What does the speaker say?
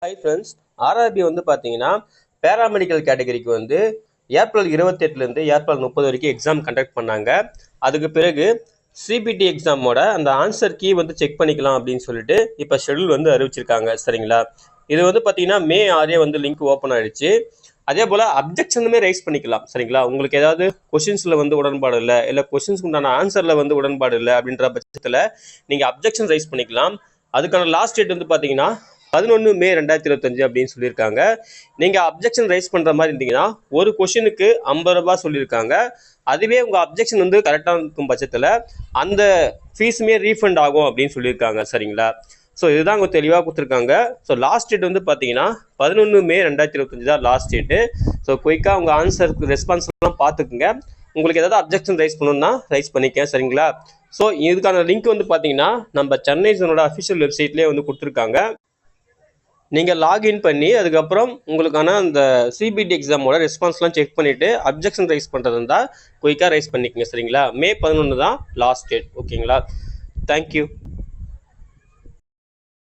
Hi friends, RRB வந்து பார்த்தீங்கன்னா paramedical கேட்டகரிக்கு வந்து ஏப்ரல் 28லேருந்து ஏப்ரல் 30 வரைக்கும் எக்ஸாம் கண்டக்ட் பண்ணாங்க. அதுக்கு பிறகு சிபிடி எக்ஸாமோட அந்த ஆன்சர் கீ வந்து செக் பண்ணிக்கலாம் அப்படின்னு சொல்லிட்டு இப்போ ஷெடியூல் வந்து அறிவிச்சிருக்காங்க. சரிங்களா, இது வந்து பார்த்தீங்கன்னா மே 6 வந்து லிங்க் ஓப்பன் ஆயிடுச்சு. அதே போல் அப்ஜெக்ஷனுமே ரைஸ் பண்ணிக்கலாம். சரிங்களா, உங்களுக்கு ஏதாவது கொஷின்ஸில் வந்து உடன்பாடு இல்லை கொஷின்ஸ்க்கு உண்டான ஆன்சரில் வந்து உடன்பாடு இல்லை அப்படின்ற பட்சத்தில் நீங்கள் அப்ஜெக்ஷன் ரைஸ் பண்ணிக்கலாம். அதுக்கான லாஸ்ட் டேட் வந்து பார்த்தீங்கன்னா 11 மே 2025 அப்படின்னு சொல்லியிருக்காங்க. நீங்கள் அப்ஜெக்ஷன் ரைஸ் பண்ணுற மாதிரி இருந்தீங்கன்னா ஒரு கொஷினுக்கு 50 ரூபாய் சொல்லியிருக்காங்க. அதுவே உங்கள் அப்ஜெக்ஷன் வந்து கரெக்டாக இருக்கும் பட்சத்தில் அந்த ஃபீஸுமே ரீஃபண்ட் ஆகும் அப்படின்னு சொல்லியிருக்காங்க. சரிங்களா, ஸோ இதுதான் அவங்க தெளிவாக கொடுத்துருக்காங்க. ஸோ லாஸ்ட் டேட் வந்து பார்த்தீங்கன்னா 11 மே 2025 தான் லாஸ்ட் டேட்டு. ஸோ குயிக்காக உங்கள் ஆன்சருக்கு ரெஸ்பான்ஸ்லாம் பார்த்துக்குங்க. உங்களுக்கு ஏதாவது அப்ஜெக்ஷன் ரைஸ் பண்ணணும்னா ரைஸ் பண்ணிக்க. சரிங்களா, ஸோ இதுக்கான லிங்க் வந்து பார்த்தீங்கன்னா நம்ம சென்னை ஜோனோட அஃபிஷியல் வெப்சைட்லேயே வந்து கொடுத்துருக்காங்க. நீங்கள் லாகின் பண்ணி அதுக்கப்புறம் உங்களுக்கான அந்த சிபிடி எக்ஸாமோட ரெஸ்பான்ஸ்லாம் செக் பண்ணிவிட்டு அப்ஜெக்ஷன் ரைஸ் பண்ணுறது இருந்தால் குயிக்காக ரைஸ் பண்ணிக்கங்க. சரிங்களா, மே 11 தான் லாஸ்ட் டேட். ஓகேங்களா, தேங்க்யூ.